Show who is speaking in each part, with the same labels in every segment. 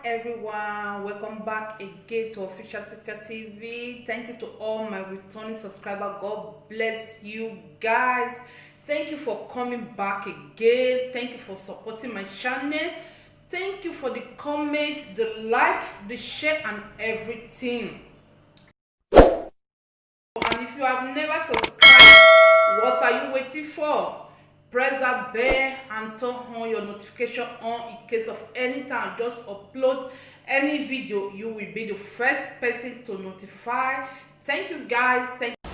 Speaker 1: everyone, welcome back again to Official Sector TV. Thank you to all my returning subscribers. God bless you guys. Thank you for coming back again. Thank you for supporting my channel. Thank you for the comment, the like, the share and everything. And if you have never subscribed, what are you waiting for? Press that bell and turn on your notification on in case of any time I just upload any video, you will be the first person to notify. Thank you guys. Thank you.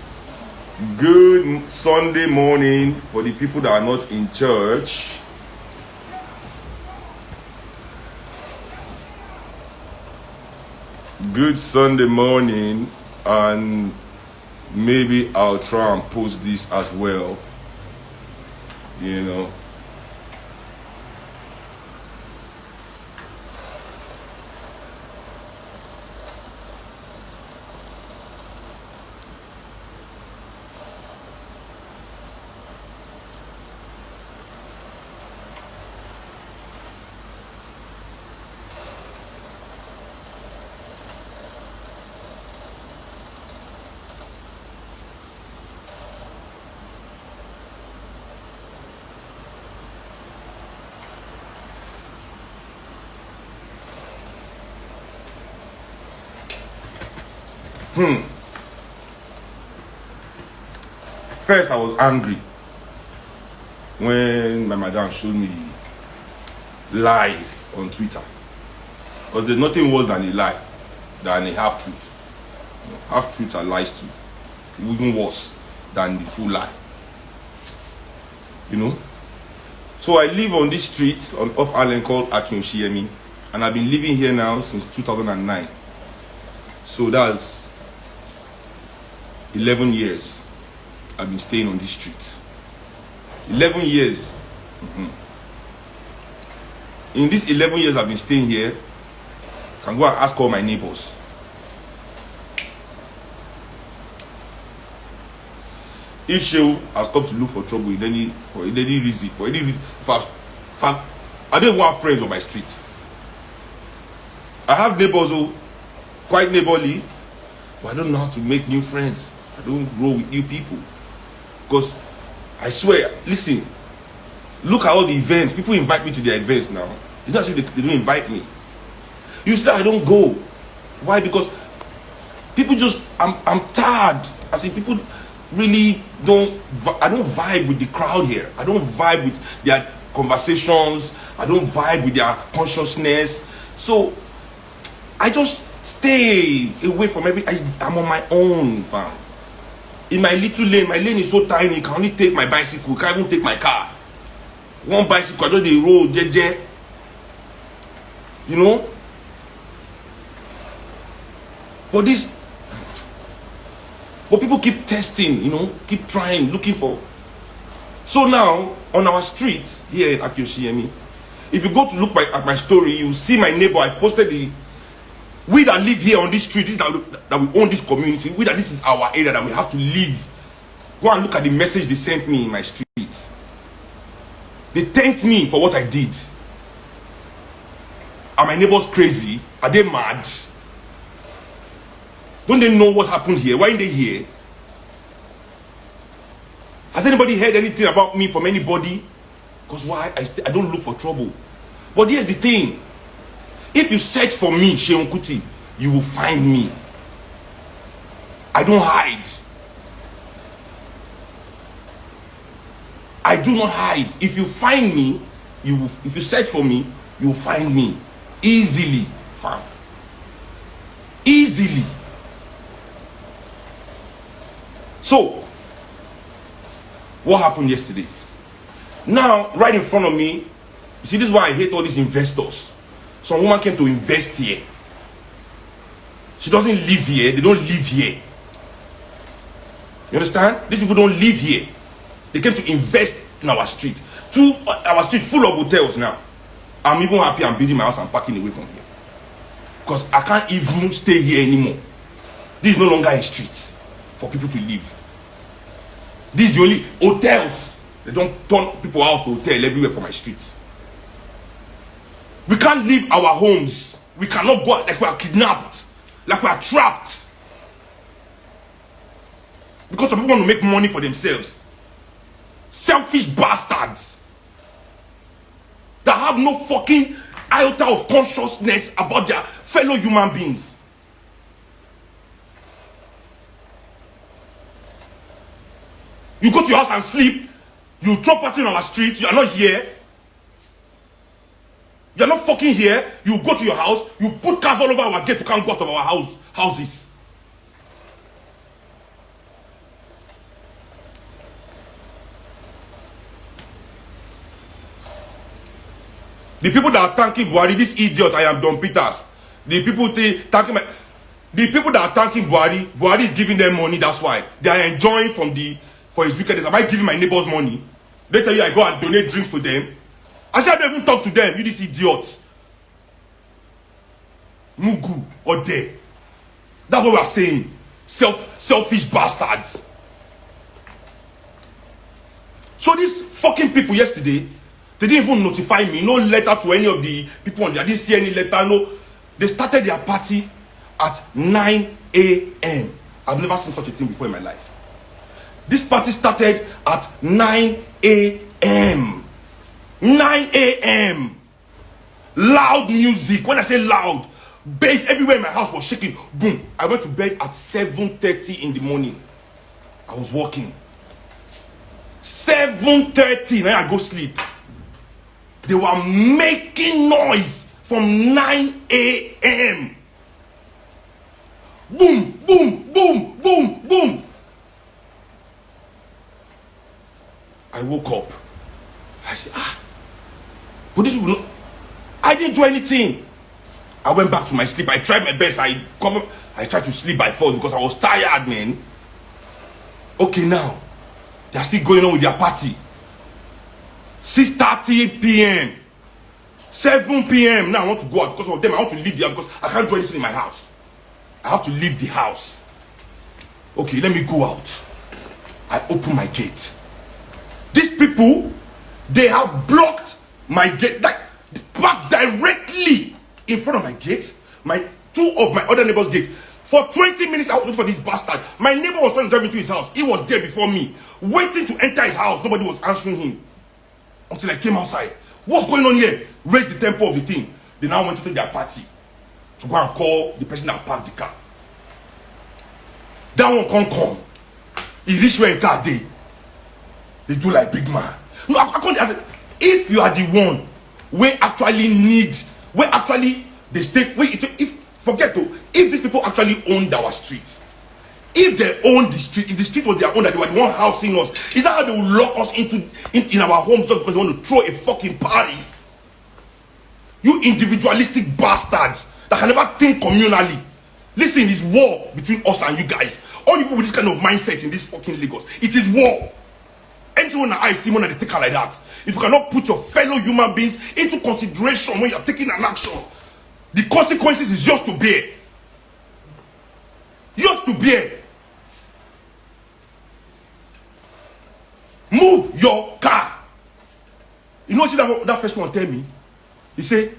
Speaker 2: Good Sunday morning for the people that are not in church. Good Sunday morning, and maybe I'll try and post this as well, you know. First, I was angry when my madam showed me lies on Twitter. Because there's nothing worse than a lie, than a half-truth. You know, half-truths are lies too. Even worse than the full lie. You know? So I live on this street off Allen called Akinshiemi, and I've been living here now since 2009. So that's 11 years I've been staying on this street. 11 years. In these 11 years I've been staying here, I can go and ask all my neighbors. If she has come to look for trouble in any reason, I don't even have friends on my street. I have neighbors who quite neighborly, but I don't know how to make new friends. I don't grow with new people. Because I swear, listen, look at all the events. People invite me to their events now. It's not as if they don't invite me. You see, I don't go. Why? Because people just, I'm tired. I see people really I don't vibe with the crowd here. I don't vibe with their conversations. I don't vibe with their consciousness. So I just stay away from I'm on my own, fam. In my little lane, my lane is so tiny, I can only take my bicycle, I can't even take my car. One bicycle, I just the road, jeje. You know? But people keep testing, you know, keep trying, looking for. So now, on our street, here in Akinshiemi, if you go to look at my story, you see my neighbor, I posted we that live here on this street, that we own this community, that this is our area that we have to live. Go and look at the message they sent me in my street. They thanked me for what I did. Are my neighbors crazy? Are they mad? Don't they know what happened here? Why aren't they here? Has anybody heard anything about me from anybody? Because why? I don't look for trouble. But here's the thing. If you search for me, Seun Kuti, you will find me. I don't hide. I do not hide. If you find me, if you search for me, you will find me. Easily, fam. Easily. So, what happened yesterday? Now, right in front of me, you see, this is why I hate all these investors. Some woman came to invest here. She doesn't live here. They don't live here. You understand? These people don't live here. They came to invest in our street. Our street full of hotels now. I'm even happy I'm building my house and parking away from here. Because I can't even stay here anymore. This is no longer a street for people to live. This is the only hotels. They don't turn people house to hotel everywhere for my street. We can't leave our homes We cannot go out like we are kidnapped, like we are trapped. Because some people want to make money for themselves. Selfish bastards that have no fucking iota of consciousness about their fellow human beings. You go to your house and sleep. You throw party on our street. You are not here. You are not fucking here. You go to your house. You put cars all over our gate. You can't go out of our houses. The people that are thanking Buhari, this idiot, I am Don Peters. The people thanking the people that are thanking Buhari, Buhari is giving them money. That's why they are enjoying for his wickedness. Am I giving my neighbors money? They tell you I go and donate drinks to them. I said I don't even talk to them. You this idiot, Mugu or they. That's what we are saying. Selfish bastards. So these fucking people yesterday, they didn't even notify me. No letter to any of the people on there. I didn't see any letter. No. They started their party at 9 a.m. I've never seen such a thing before in my life. This party started at 9 a.m. 9 a.m. Loud music. When I say loud, bass everywhere in my house was shaking. Boom. I went to bed at 7:30 in the morning. I was walking. 7:30. Then I go sleep. They were making noise from 9 a.m. Boom, boom, boom, boom, boom. I woke up. I said, but these people, I didn't do anything. I went back to my sleep. I tried my best. I tried to sleep by 4 because I was tired, man. Okay, now they are still going on with their party. 6:30 p.m. 7 p.m. Now I want to go out because of them. I want to leave there because I can't do anything in my house. I have to leave the house. Okay, let me go out. I open my gate. These people, they have blocked my gate, like back directly in front of my gate. Two of my other neighbors' gate. For 20 minutes, I was waiting for this bastard. My neighbor was trying to drive into his house. He was there before me, waiting to enter his house. Nobody was answering him until I came outside. What's going on here? Raise the tempo of the thing. They now went to take their party to go and call the person that parked the car. That one can't come. He reached where a car day. They do like big man. No, I can't. If you are the one where actually need, where actually they stay, if these people actually owned our streets, if they owned the street, if the street was their own, that they were the one housing us, is that how they will lock us in our homes just because they want to throw a fucking party? You individualistic bastards that can never think communally. Listen, it's war between us and you guys. All you people with this kind of mindset in this fucking Lagos, it is war. Anyone that I see when they take her like that, if you cannot put your fellow human beings into consideration when you're taking an action, the consequences is yours to bear. Yours to bear. Move your car. You know what that first one tell me? He say,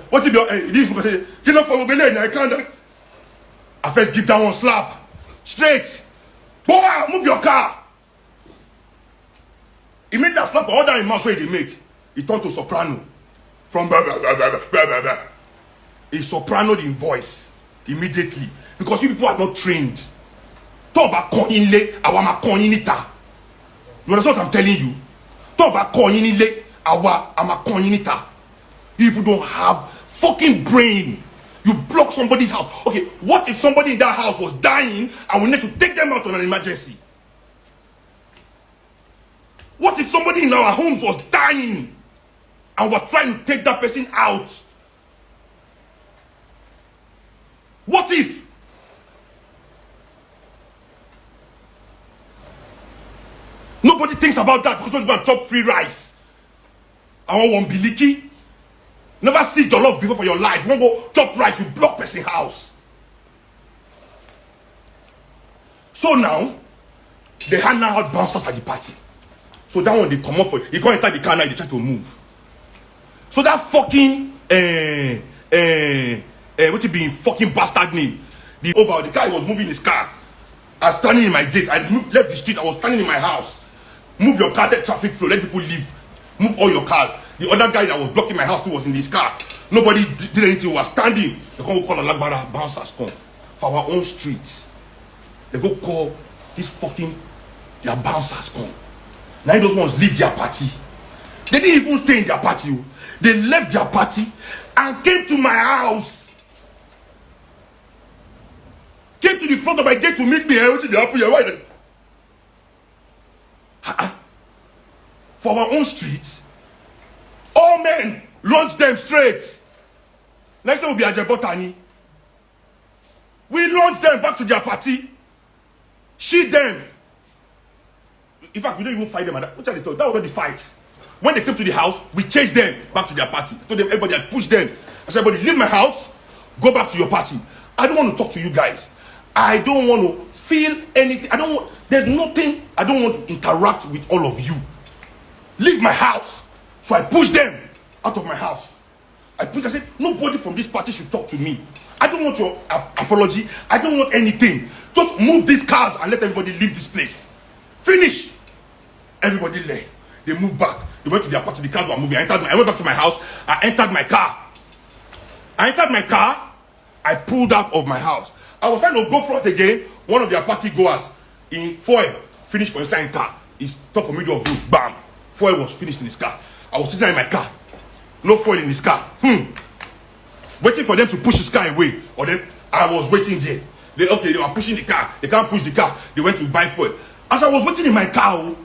Speaker 2: what if you know for I can't. I first give that one slap. Straight. Boy, move your car. He made that slap all that in mouth where they make. He turned to soprano. From blah, blah, blah, blah, blah, blah, blah. He sopranoed in voice immediately. Because you people are not trained. Talk about koinle, awama koinita. You understand what I'm telling you? Talk about koinle, awama koinita. You people don't have fucking brain. You block somebody's house. Okay, what if somebody in that house was dying and we need to take them out on an emergency? What if somebody in our homes was dying and we're trying to take that person out? What if? Nobody thinks about that because we're going to chop free rice. I want one biliki. Never see jollof before for your life. You won't go chop rice, you block person house. So now, they hand out bouncers at the party. So that one they come off for he can't enter the car now, they try to move. So that fucking what it be fucking bastard name. The guy was moving his car. I was standing in my gate. I left the street. I was standing in my house. Move your car, let traffic flow, let people leave. Move all your cars. The other guy that was blocking my house who was in his car. Nobody did anything. We were standing. They go call Alagbara bouncers come for our own streets. They go call this fucking their bouncers come. Now those ones leave their party. They didn't even stay in their party. They left their party and came to my house. Came to the front of my gate to meet me. For our own streets, all men launch them straight. Next time will be Ajebotani. We launch them back to their party. Shoot them. In fact, we don't even fight them. What are they talking? That was not the fight. When they came to the house, we chased them back to their party. I told them, everybody, I pushed them. I said, everybody, leave my house, go back to your party. I don't want to talk to you guys. I don't want to feel anything. There's nothing. I don't want to interact with all of you. Leave my house. So I pushed them out of my house. I said, nobody from this party should talk to me. I don't want your apology. I don't want anything. Just move these cars and let everybody leave this place. Finish. Everybody left. They moved back. They went to their party. The cars were moving. I went back to my house. I entered my car. I pulled out of my house. I was trying to go front again. One of their party goers in foil finished for inside car. He stopped for middle of road. Bam. Foil was finished in his car. I was sitting in my car. No foil in his car. Waiting for them to push his car away. Or then I was waiting there. They were pushing the car. They can't push the car. They went to buy foil. As I was waiting in my car,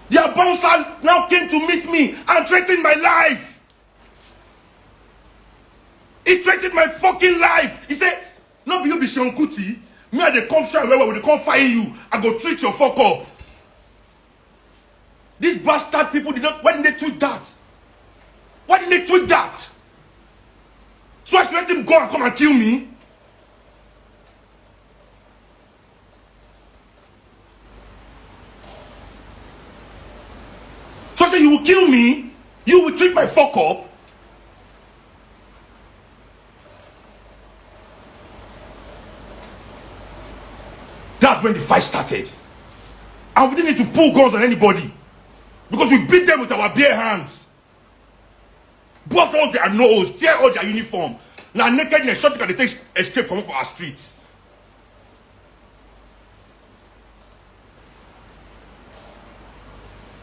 Speaker 2: their bouncer now came to meet me and threatened my life. He threatened my fucking life. He said, no, be you be Sean Kuti. Me and they come shine where they come fire you. I go treat your fuck up. These bastard people did not. Why didn't they tweet that? Why didn't they tweet that? So I should let him go and come and kill me. So I said, you will kill me? You will treat my fuck up? That's when the fight started. And we didn't need to pull guns on anybody. Because we beat them with our bare hands. Bust all their nose, tear all their uniform. Now nakedness, shot they take escape from our streets.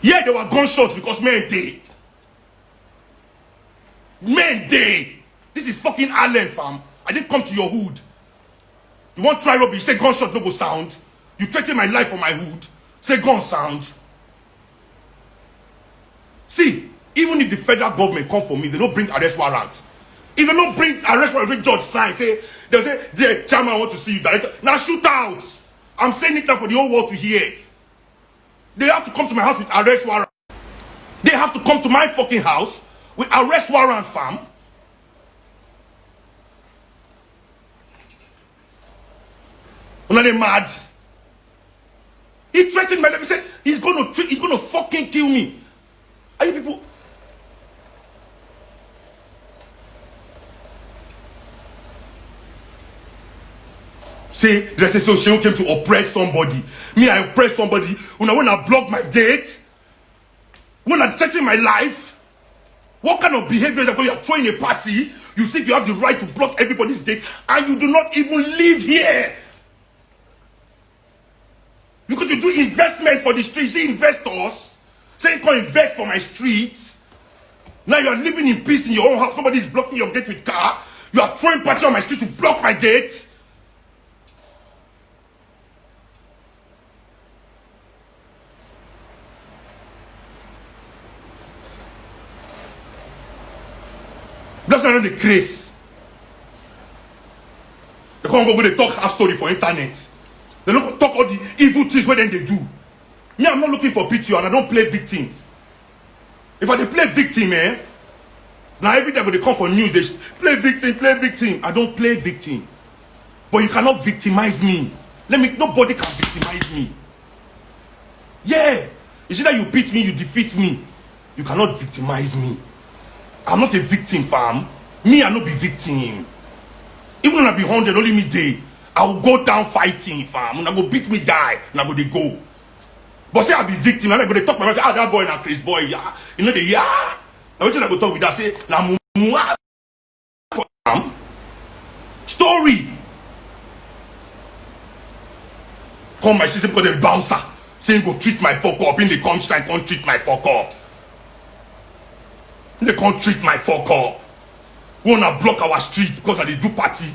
Speaker 2: Yeah, there were gunshots because men day. Men day. This is fucking Ireland, fam. I didn't come to your hood. You want try robbery, you say gunshot no go sound. You threaten my life for my hood. Say gun sound. See, even if the federal government come for me, they don't bring arrest warrants. If they don't bring arrest warrant, judge sign, they'll say, the chairman want to see you, director. Now shoot out. I'm saying it now for the whole world to hear. They have to come to my house with arrest warrant. They have to come to my fucking house with arrest warrant, fam. When they mad. He threatened my life. He said he's gonna fucking kill me. Are you people? Say the association came to oppress somebody. Me, I oppress somebody. When I block my gates, when I threaten my life, what kind of behavior is that when you are throwing a party? You think you have the right to block everybody's gate, and you do not even live here. Because you do investment for the streets, see investors saying come invest for my streets. Now you are living in peace in your own house. Nobody is blocking your gate with car. You are throwing party on my street to block my gate. That's not the craze. They can't go they talk half story for internet. They don't talk all the evil things where then they do. Me, I'm not looking for pity and I don't play victim. If I play victim, now every time when they come for news, they play victim, play victim. I don't play victim. But you cannot victimize me. Nobody can victimize me. Yeah. It's either you beat me, you defeat me. You cannot victimize me. I'm not a victim, fam. Me, I no be victim. Even when I be 100, only me day, I will go down fighting, fam. When I go beat me, die, and I go they go. But say I be victim, and I go they talk my mouth, say, ah, that boy na Chris boy, yeah. You know the yeah. Now what I go talk with that, say, na mumu, fam. Story. Come my sister because they bouncer. Saying go treat my fuck up. In the come strike, can't treat my fuck up. They can't treat my fuck up. We wanna block our street because they do party.